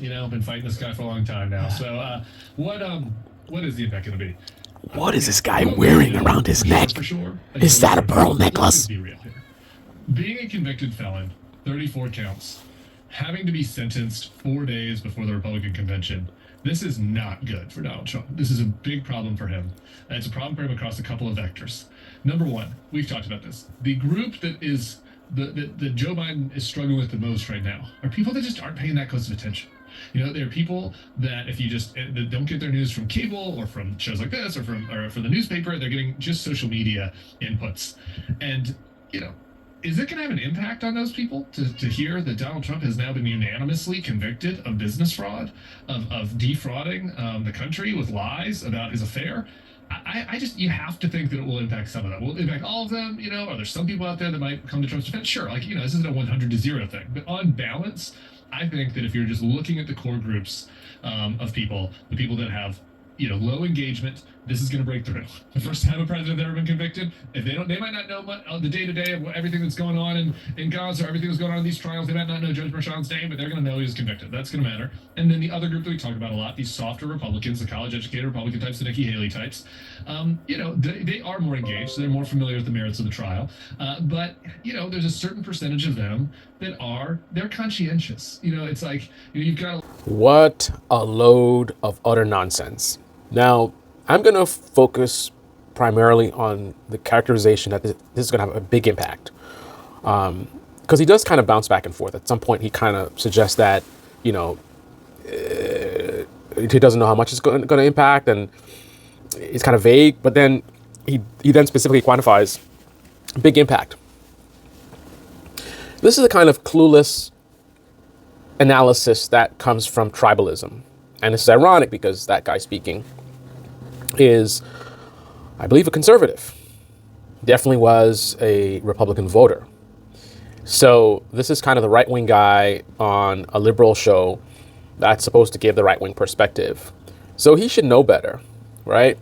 I've been fighting this guy for a long time now. So, what what is the impact going to be? What is this guy Well, we wearing know around his neck? for sure. Is that a pearl Let's just necklace? be real here. Being a convicted felon, 34 counts, having to be sentenced 4 days before the Republican convention, this is not good for Donald Trump. This is a big problem for him. And it's a problem for him across a couple of vectors. Number one, we've talked about this. The group that is that Joe Biden is struggling with the most right now are people that just aren't paying that close of attention. There are people that if you just that don't get their news from cable or from shows like this or from the newspaper, they're getting just social media inputs. And you know, is it going to have an impact on those people to hear that Donald Trump has now been unanimously convicted of business fraud, of defrauding the country with lies about his affair? I just, you have to think that it will impact some of them. Will it impact all of them? Are there some people out there that might come to Trump's defense? Sure, this isn't a 100-0 thing. But on balance, I think that if you're just looking at the core groups of people, the people that have low engagement, this is going to break through. The first time a president ever been convicted, if they might not know much, the day to day of everything that's going on in Gaza, or everything that's going on in these trials. They might not know Judge Merchan's name, but they're going to know he was convicted. That's going to matter. And then the other group that we talk about a lot, these softer Republicans, the college-educated Republican types, the Nikki Haley types, they are more engaged. So they're more familiar with the merits of the trial. But there's a certain percentage of them that they're conscientious. It's like you've got. What a load of utter nonsense. Now, I'm going to focus primarily on the characterization that this is going to have a big impact. Because he does kind of bounce back and forth. At some point, he kind of suggests that, he doesn't know how much it's going to impact, and it's kind of vague. But then he then specifically quantifies big impact. This is a kind of clueless analysis that comes from tribalism. And this is ironic because that guy speaking is, I believe, a conservative. Definitely was a Republican voter. So this is kind of the right-wing guy on a liberal show that's supposed to give the right-wing perspective. So he should know better, right?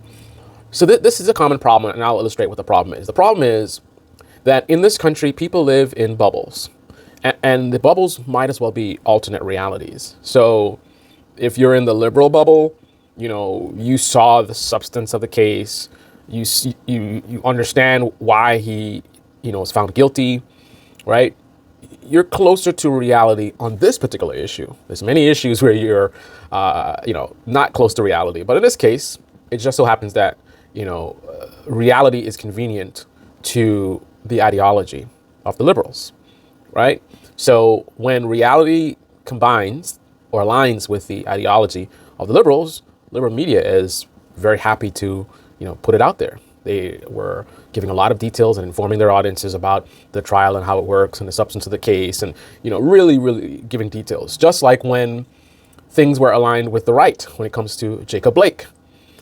So this is a common problem, and I'll illustrate what the problem is. The problem is that in this country, people live in bubbles. And the bubbles might as well be alternate realities. So if you're in the liberal bubble, you saw the substance of the case. You understand why he, was found guilty, right? You're closer to reality on this particular issue. There's many issues where you're, not close to reality. But in this case, it just so happens that, reality is convenient to the ideology of the liberals, right? So when reality combines or aligns with the ideology of the liberals, liberal media is very happy to, put it out there. They were giving a lot of details and informing their audiences about the trial and how it works and the substance of the case, and, really, really giving details. Just like when things were aligned with the right when it comes to Jacob Blake.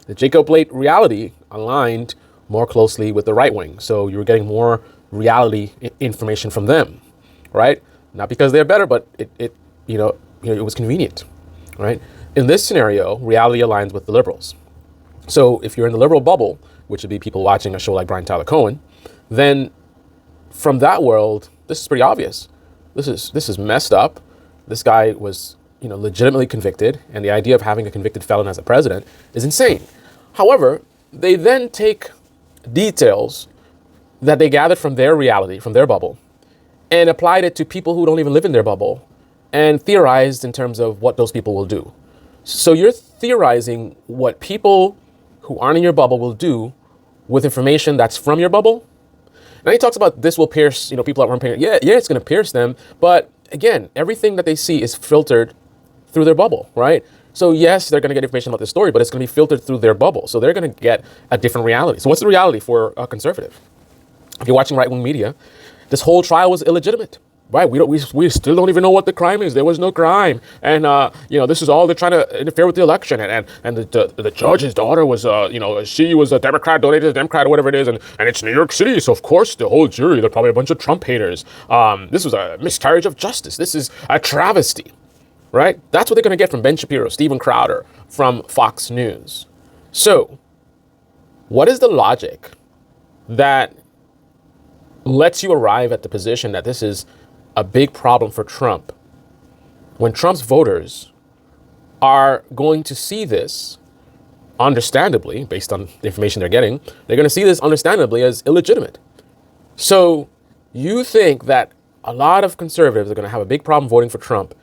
The Jacob Blake reality aligned more closely with the right wing. So you were getting more reality information from them, right? Not because they're better, but it was convenient, right? In this scenario, reality aligns with the liberals. So if you're in the liberal bubble, which would be people watching a show like Brian Tyler Cohen, then from that world, this is pretty obvious. This is messed up. This guy was, legitimately convicted, and the idea of having a convicted felon as a president is insane. However, they then take details that they gathered from their reality, from their bubble, and applied it to people who don't even live in their bubble, and theorized in terms of what those people will do. So you're theorizing what people who aren't in your bubble will do with information that's from your bubble. Now he talks about this will pierce, people that weren't paying. Yeah, it's going to pierce them. But again, everything that they see is filtered through their bubble, right? So yes, they're going to get information about this story, but it's going to be filtered through their bubble. So they're going to get a different reality. So what's the reality for a conservative? If you're watching right-wing media, this whole trial was illegitimate, right? We still don't even know what the crime is. There was no crime. And, this is all they're trying to interfere with the election. And the judge's daughter was, she was a Democrat, donated to the Democrat or whatever it is. And it's New York City. So, of course, the whole jury, they're probably a bunch of Trump haters. This was a miscarriage of justice. This is a travesty, right? That's what they're going to get from Ben Shapiro, Steven Crowder, from Fox News. So what is the logic that lets you arrive at the position that this is a big problem for Trump when Trump's voters are going to see this, understandably, based on the information they're getting, they're going to see this understandably as illegitimate. So you think that a lot of conservatives are going to have a big problem voting for Trump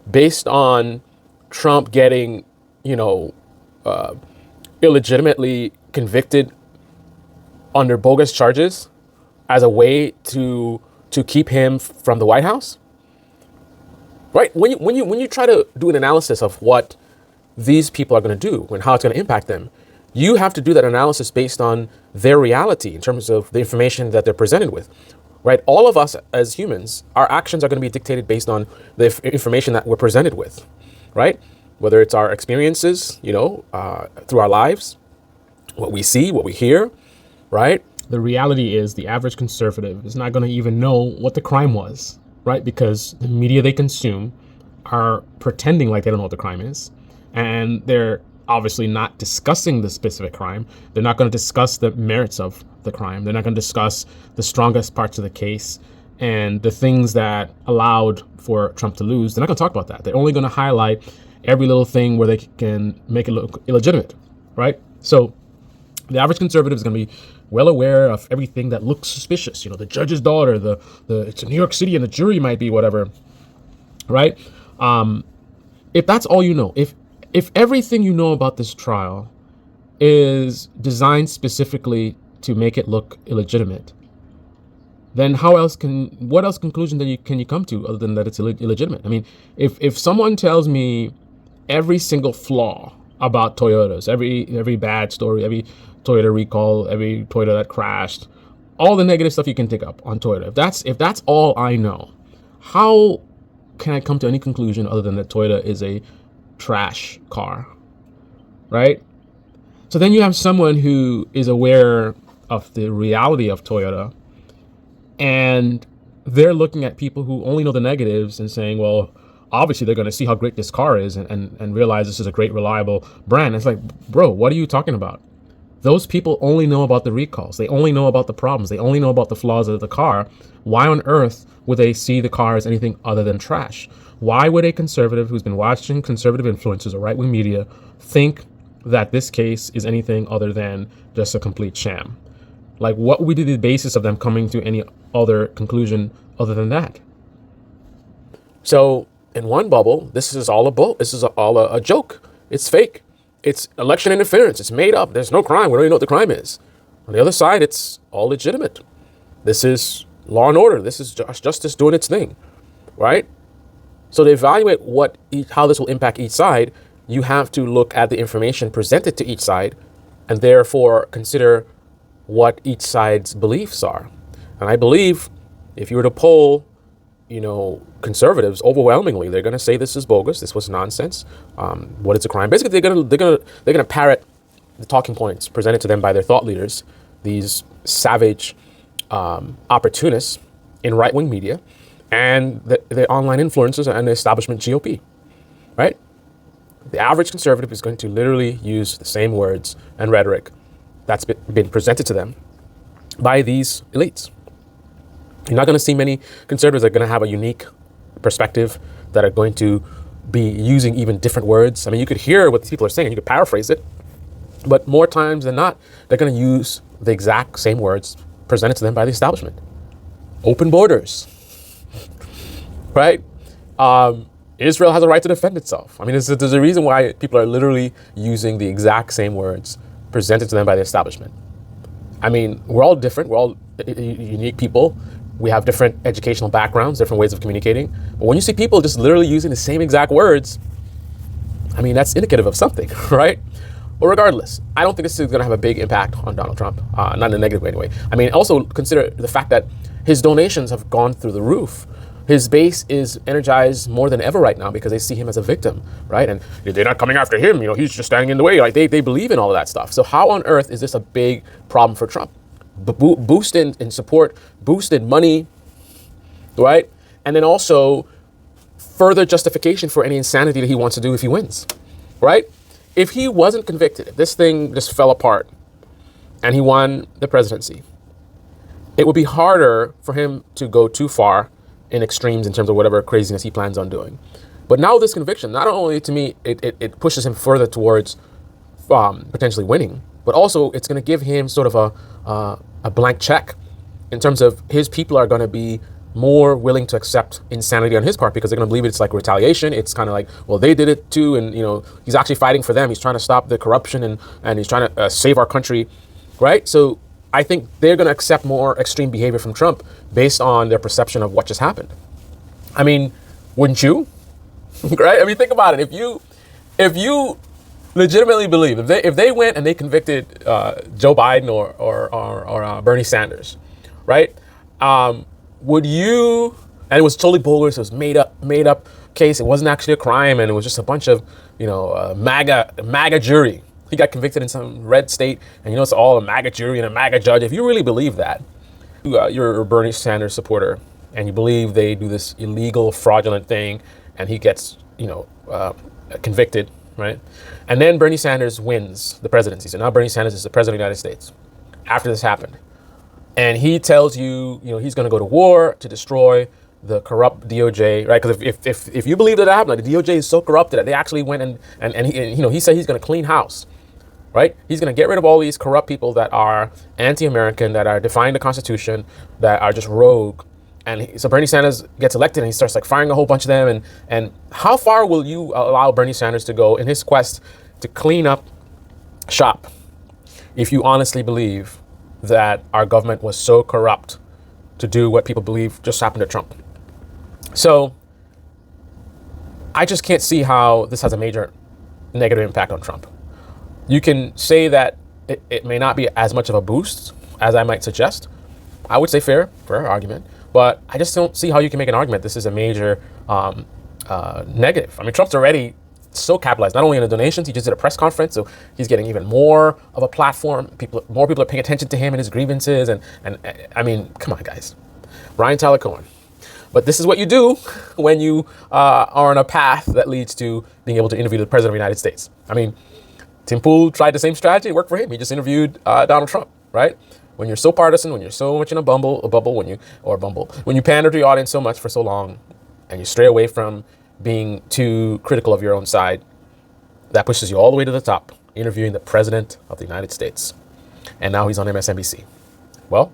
based on Trump getting, illegitimately convicted under bogus charges as a way to keep him from the White House? Right? When you try to do an analysis of what these people are going to do and how it's going to impact them, you have to do that analysis based on their reality in terms of the information that they're presented with. Right? All of us as humans, our actions are going to be dictated based on the information that we're presented with. Right? Whether it's our experiences, through our lives, what we see, what we hear, right? The reality is the average conservative is not going to even know what the crime was, right? Because the media they consume are pretending like they don't know what the crime is. And they're obviously not discussing the specific crime. They're not going to discuss the merits of the crime. They're not going to discuss the strongest parts of the case and the things that allowed for Trump to lose. They're not going to talk about that. They're only going to highlight every little thing where they can make it look illegitimate, right? So the average conservative is going to be well aware of everything that looks suspicious. The judge's daughter, it's in New York City and the jury might be whatever, right? If that's all you know, if everything you know about this trial is designed specifically to make it look illegitimate, then what else conclusion can you come to other than that it's illegitimate? I mean, if someone tells me every single flaw about Toyotas, every bad story, every Toyota recall, every Toyota that crashed, all the negative stuff you can pick up on Toyota, if that's all I know, how can I come to any conclusion other than that Toyota is a trash car, right? So then you have someone who is aware of the reality of Toyota, and they're looking at people who only know the negatives and saying, well, obviously they're going to see how great this car is and realize this is a great, reliable brand. It's like, bro, what are you talking about? Those people only know about the recalls. They only know about the problems. They only know about the flaws of the car. Why on earth would they see the car as anything other than trash? Why would a conservative who's been watching conservative influencers or right-wing media think that this case is anything other than just a complete sham? Like, what would be the basis of them coming to any other conclusion other than that? So in one bubble, this is all a joke. It's fake. It's election interference. It's made up. There's no crime. We don't even know what the crime is. On the other side, it's all legitimate. This is law and order. This is justice doing its thing, right? So to evaluate how this will impact each side, you have to look at the information presented to each side and therefore consider what each side's beliefs are. And I believe if you were to poll, conservatives, overwhelmingly, they're going to say this is bogus. This was nonsense. What is a crime? Basically, they're going to parrot the talking points presented to them by their thought leaders, these savage opportunists in right-wing media, and the online influencers and the establishment GOP, right? The average conservative is going to literally use the same words and rhetoric that's been presented to them by these elites. You're not going to see many conservatives that are going to have a unique perspective, that are going to be using even different words. I mean, you could hear what these people are saying, and you could paraphrase it, but more times than not, they're going to use the exact same words presented to them by the establishment. Open borders, right? Israel has a right to defend itself. I mean, there's a reason why people are literally using the exact same words presented to them by the establishment. I mean, we're all different. We're all unique people. We have different educational backgrounds, different ways of communicating. But when you see people just literally using the same exact words, I mean, that's indicative of something, right? Well, regardless, I don't think this is going to have a big impact on Donald Trump, not in a negative way anyway. I mean, also consider the fact that his donations have gone through the roof. His base is energized more than ever right now because they see him as a victim, right? And they're not coming after him. He's just standing in the way. Like they believe in all of that stuff. So how on earth is this a big problem for Trump? Boost in support, boost in money, right? And then also further justification for any insanity that he wants to do if he wins, right? If he wasn't convicted, if this thing just fell apart and he won the presidency, it would be harder for him to go too far in extremes in terms of whatever craziness he plans on doing. But now this conviction, not only to me, it pushes him further towards potentially winning, but also it's going to give him sort of a blank check in terms of his people are going to be more willing to accept insanity on his part because they're going to believe it's like retaliation. It's kind of like, well, they did it too. And, you know, he's actually fighting for them. He's trying to stop the corruption and he's trying to save our country. Right. So I think they're going to accept more extreme behavior from Trump based on their perception of what just happened. I mean, wouldn't you? Right. I mean, think about it. If you legitimately believe if they went and they convicted Joe Biden or Bernie Sanders, right? Would you? And it was totally bogus. It was made up case. It wasn't actually a crime, and it was just a bunch of MAGA jury. He got convicted in some red state, and it's all a MAGA jury and a MAGA judge. If you really believe that, you're a Bernie Sanders supporter, and you believe they do this illegal, fraudulent thing, and he gets convicted, right? And then Bernie Sanders wins the presidency. So now Bernie Sanders is the president of the United States after this happened. And he tells you, he's going to go to war to destroy the corrupt DOJ, right? Because if you believe that happened, like the DOJ is so corrupted that they actually went and he said he's going to clean house, right? He's going to get rid of all these corrupt people that are anti-American, that are defying the Constitution, that are just rogue. And so Bernie Sanders gets elected and he starts like firing a whole bunch of them. And how far will you allow Bernie Sanders to go in his quest to clean up shop if you honestly believe that our government was so corrupt to do what people believe just happened to Trump? So I just can't see how this has a major negative impact on Trump. You can say that it may not be as much of a boost as I might suggest. I would say fair argument, but I just don't see how you can make an argument this is a major negative. I mean, Trump's already so capitalized, not only in the donations, he just did a press conference, so he's getting even more of a platform. More people are paying attention to him and his grievances, and I mean, come on, guys. Ryan Tyler Cohen. But this is what you do when you are on a path that leads to being able to interview the president of the United States. I mean, Tim Pool tried the same strategy, it worked for him. He just interviewed Donald Trump, right? When you're so partisan, when you're so much in a bubble, when you pander to the audience so much for so long, and you stray away from being too critical of your own side, that pushes you all the way to the top, interviewing the president of the United States. And now he's on MSNBC. Well,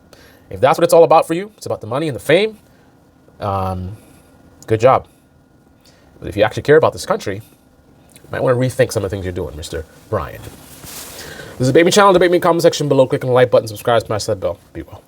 if that's what it's all about for you, it's about the money and the fame, good job. But if you actually care about this country, you might want to rethink some of the things you're doing, Mr. Brian. This is Debate Me channel. Debate Me in the comment section below. Click on the like button, subscribe, smash that bell. Be well.